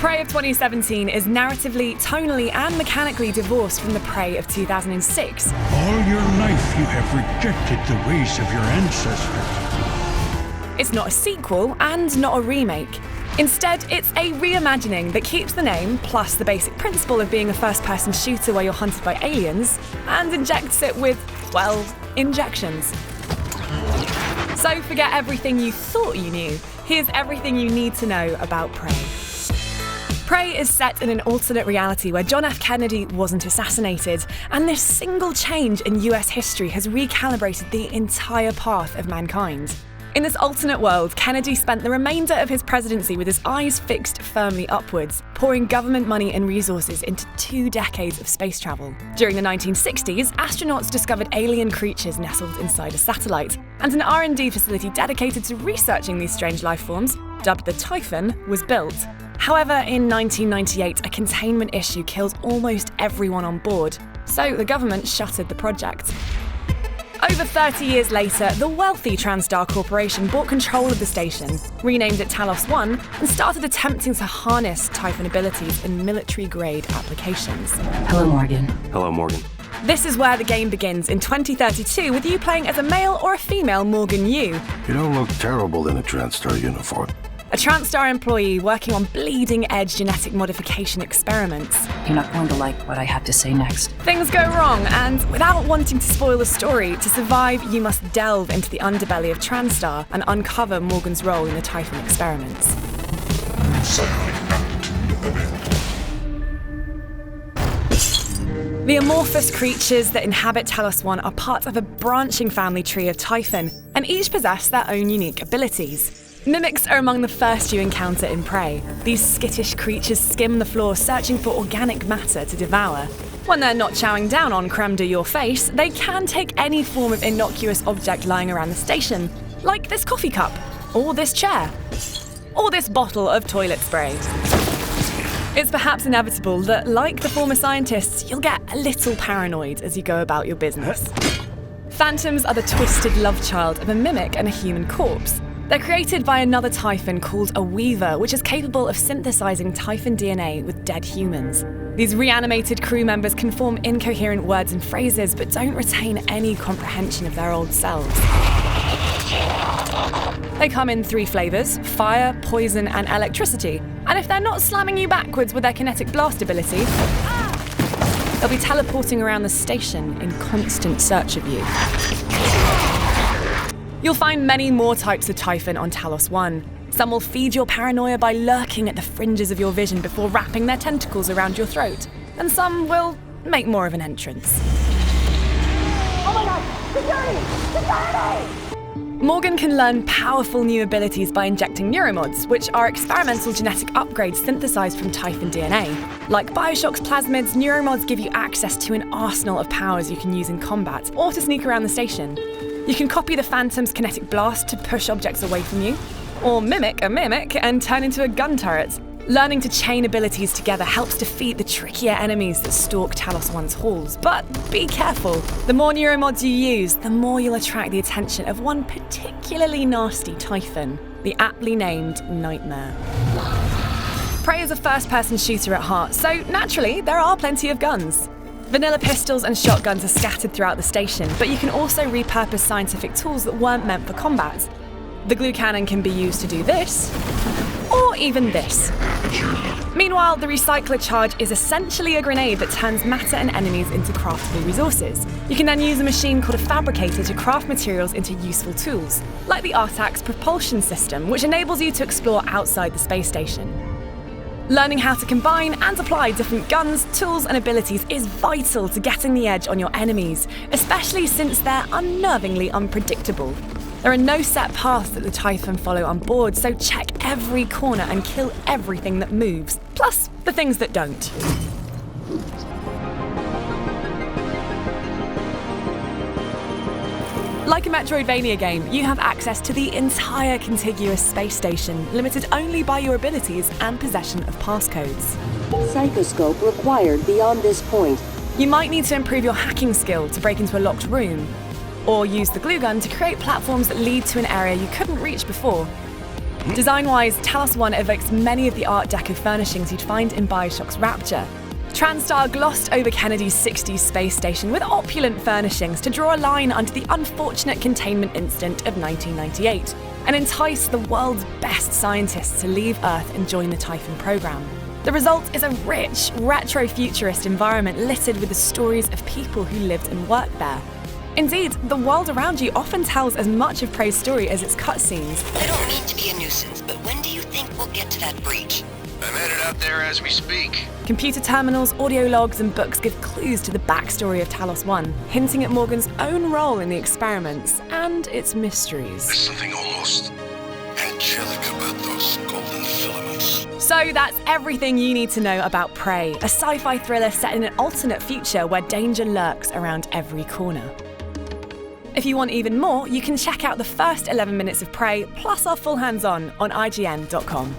Prey of 2017 is narratively, tonally, and mechanically divorced from the Prey of 2006. All your life you have rejected the ways of your ancestors. It's not a sequel and not a remake. Instead, it's a reimagining that keeps the name, plus the basic principle of being a first-person shooter where you're hunted by aliens, and injects it with, well, injections. So forget everything you thought you knew. Here's everything you need to know about Prey. Prey is set in an alternate reality where John F. Kennedy wasn't assassinated, and this single change in US history has recalibrated the entire path of mankind. In this alternate world, Kennedy spent the remainder of his presidency with his eyes fixed firmly upwards, pouring government money and resources into 2 decades of space travel. During the 1960s, astronauts discovered alien creatures nestled inside a satellite, and an R&D facility dedicated to researching these strange life forms, dubbed the Typhon, was built. However, in 1998, a containment issue killed almost everyone on board, so the government shuttered the project. Over 30 years later, the wealthy TranStar Corporation bought control of the station, renamed it Talos 1, and started attempting to harness Typhon abilities in military-grade applications. Hello, Morgan. Hello, Morgan. This is where the game begins in 2032, with you playing as a male or a female Morgan Yu. You don't look terrible in a TranStar uniform. A TranStar employee working on bleeding-edge genetic modification experiments. You're not going to like what I have to say next. Things go wrong, and without wanting to spoil the story, to survive you must delve into the underbelly of TranStar and uncover Morgan's role in the Typhon experiments. The amorphous creatures that inhabit Talos 1 are part of a branching family tree of Typhon, and each possess their own unique abilities. Mimics are among the first you encounter in Prey. These skittish creatures skim the floor searching for organic matter to devour. When they're not chowing down on creme de your face, they can take any form of innocuous object lying around the station, like this coffee cup, or this chair, or this bottle of toilet spray. It's perhaps inevitable that, like the former scientists, you'll get a little paranoid as you go about your business. Phantoms are the twisted love child of a mimic and a human corpse. They're created by another Typhon called a Weaver, which is capable of synthesizing Typhon DNA with dead humans. These reanimated crew members can form incoherent words and phrases, but don't retain any comprehension of their old selves. They come in 3 flavors: fire, poison, and electricity. And if they're not slamming you backwards with their kinetic blast ability, they'll be teleporting around the station in constant search of you. You'll find many more types of Typhon on Talos 1. Some will feed your paranoia by lurking at the fringes of your vision before wrapping their tentacles around your throat, and some will make more of an entrance. Oh my god! Security! Security! Morgan can learn powerful new abilities by injecting neuromods, which are experimental genetic upgrades synthesized from Typhon DNA. Like Bioshock's plasmids, neuromods give you access to an arsenal of powers you can use in combat, or to sneak around the station. You can copy the Phantom's kinetic blast to push objects away from you, or mimic a mimic and turn into a gun turret. Learning to chain abilities together helps defeat the trickier enemies that stalk Talos 1's halls, but be careful. The more neuromods you use, the more you'll attract the attention of one particularly nasty Typhon, the aptly named Nightmare. Prey is a first-person shooter at heart, so naturally there are plenty of guns. Vanilla pistols and shotguns are scattered throughout the station, but you can also repurpose scientific tools that weren't meant for combat. The glue cannon can be used to do this, or even this. Meanwhile, the recycler charge is essentially a grenade that turns matter and enemies into craftable resources. You can then use a machine called a fabricator to craft materials into useful tools, like the Artax propulsion system, which enables you to explore outside the space station. Learning how to combine and apply different guns, tools, and abilities is vital to getting the edge on your enemies, especially since they're unnervingly unpredictable. There are no set paths that the Typhon follow on board, so check every corner and kill everything that moves, plus the things that don't. Like a Metroidvania game, you have access to the entire contiguous space station, limited only by your abilities and possession of passcodes. Psychoscope required beyond this point. You might need to improve your hacking skill to break into a locked room, or use the glue gun to create platforms that lead to an area you couldn't reach before. Design-wise, Talos 1 evokes many of the Art Deco furnishings you'd find in BioShock's Rapture. TranStar glossed over Kennedy's 60s space station with opulent furnishings to draw a line under the unfortunate containment incident of 1998 and entice the world's best scientists to leave Earth and join the Typhon program. The result is a rich, retro-futurist environment littered with the stories of people who lived and worked there. Indeed, the world around you often tells as much of Prey's story as its cutscenes. I don't mean to be a nuisance, but when do you think we'll get to that breach? I'm headed out there as we speak. Computer terminals, audio logs, and books give clues to the backstory of Talos 1, hinting at Morgan's own role in the experiments and its mysteries. There's something almost angelic about those golden filaments. So that's everything you need to know about Prey, a sci-fi thriller set in an alternate future where danger lurks around every corner. If you want even more, you can check out the first 11 minutes of Prey, plus our full hands-on IGN.com.